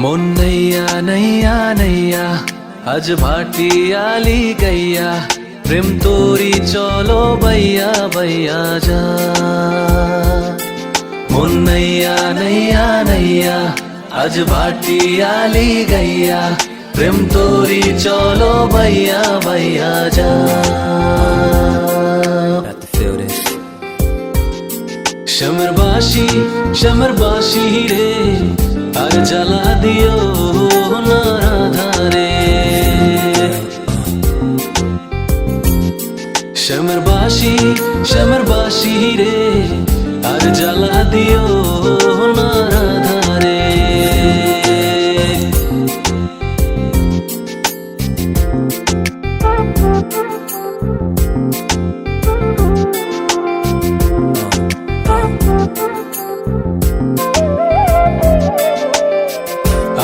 মন নैया नैया नैया আজ ভাটিয়ালি গাইয়া প্রেম তোরি চলো বাইয়া বাইয়া যা মন নैया नैया नैया আজ ভাটিয়ালি গাইয়া প্রেম তোরি চলো বাইয়া বাইয়া যা शमर बाशी रे আর জ্বালা দিও না রাধারে शमर बाशी रे আর জ্বালা দিও না রাধারে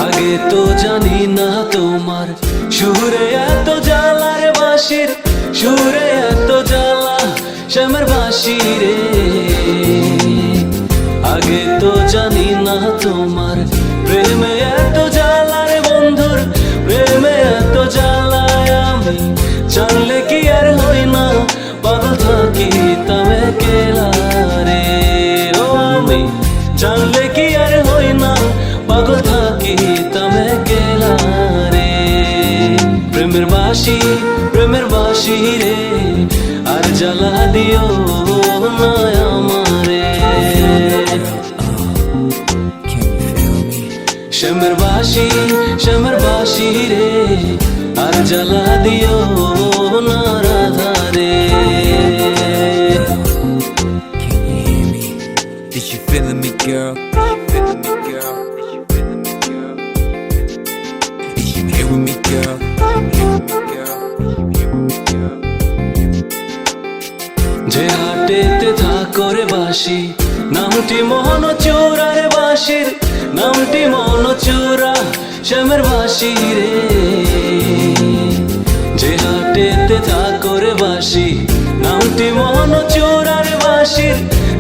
আগে তো জানি না তোমার সুরে এত জ্বালা রে বাঁশির সুরে এত জ্বালা শ্যামের বাঁশি রে আগে তো জানি না তোমার প্রেমে এত জ্বালা রে বন্ধুর প্রেমে এত জ্বালা আমি জানলে কি আর হই না পাগল থাকি তবে কেলা রে ও আমি জানলে কি আর হই না পাগল থাকি তবে কেলা রে প্রেমের বাঁশি রে আর জ্বালা দিও না আমারে শ্যামের বাঁশি রে আর জ্বালা দিও না রাধারে Is you feeling me, girl? Is you hearing me, girl? যে হাটেতে থাকো রে বাঁশি নামটি মোহন চূড়া রে বাঁশির নামটি মোহন চূড়া শ্যামের বাঁশি রে যে হাটেতে থাকো রে বাঁশি নামটি মোহন চূড়া রে বাঁশির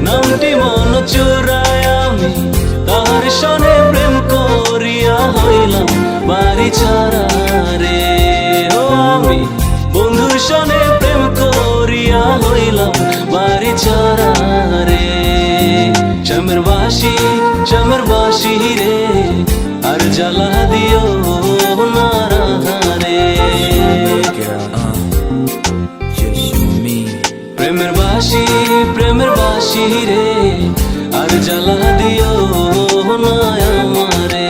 নামটি মোহন চূড়ায় আমি তার সনে প্রেম করিয়া হইলাম বাড়ি ছাড়া রে ও আমি বন্ধুর সনে প্রেম করিয়া হইলাম বাড়ি ছাড়া রে শ্যামের বাঁশি রে আর জ্বালা দিও না রাধারে প্রেমের বাঁশি রে আর জ্বালা দিও না আমারে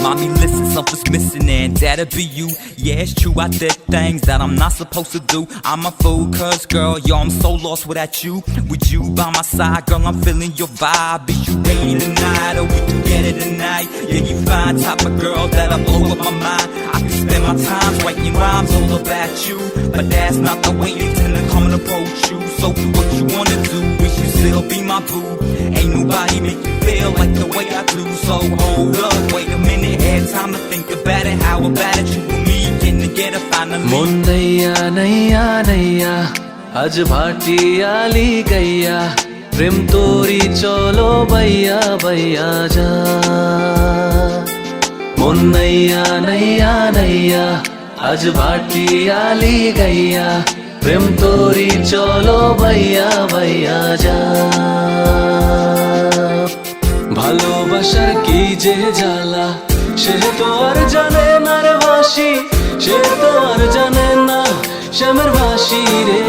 Mommy, listen, something's missing and that'll be you. Yeah, it's true, I did things that I'm not supposed to do. I'm a fool, cause girl, yo, I'm so lost without you. With you by my side, girl, I'm feeling your vibe. Is you ready tonight, or we together tonight? Yeah, you fine, type of girl that'll blow up my mind. I can spend my time writing rhymes all about you, but that's not the way you tend to come and approach you. So what you wanna do, is you still be my boo? Ain't nobody make you feel like the way I do. So hold up, wait a minute, had time to think about it. How about it, you and me getting together finally? মন নैया नैया नैया আজ ভাটিয়ালি গাইয়া প্রেম তোরি চলো বাইয়া বাইয়া যা মন নैया नैया नैया আজ ভাটিয়ালি গাইয়া প্রেম তোরি চলো বাইয়া বাইয়া যা ভালোবাসার কি যে জ্বালা সে তো আর জানে না রে বাঁশি সে তো আর জানে না শ্যামের বাঁশি রে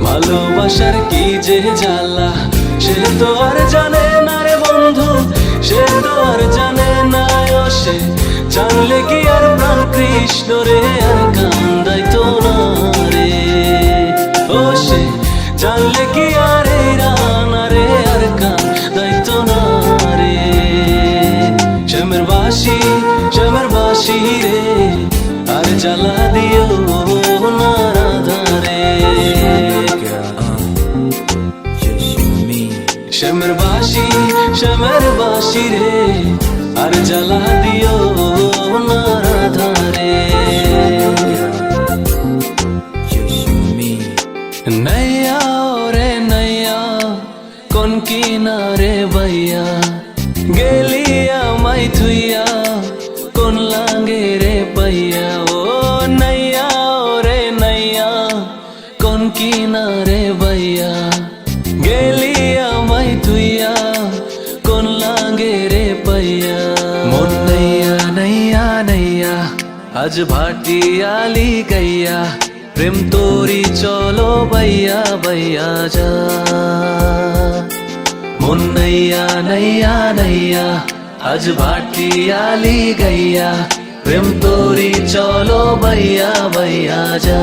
ভালোবাসার কি যে জ্বালা সে তো আর জানে না রে বন্ধু সে তো আর জানে না ও সে জানলে কি আর প্রাণ কৃষ্ণ রে আর কান্দাইতো না রে ও সে জানলে কি আর এই রানা রে আর কান্দাইতো না রে শ্যামের বাঁশি রে আর জ্বালা দিও না রাধারে শ্যামের বাঁশি রে আর জ্বালা দিও না রাধারে কিনারে বাইয়া গেলি আমায় থুইয়া কোন লাঙ্গে রে পাইয়া ও নাইয়া ওরে নাইয়া কোন কিনারে বাইয়া গেলি আমায় থুইয়া কোন লাঙ্গে রে পাইয়া মন নাইয়া নাইয়া নাইয়া আজ ভাটিয়ালি গাইয়া প্রেম তোরি চলো বাইয়া বাইয়া যা মন নাইয়া নাইয়া নাইয়া আজ ভাটিয়ালি গাইয়া প্রেম তোরি চলো বাইয়া বাইয়া যা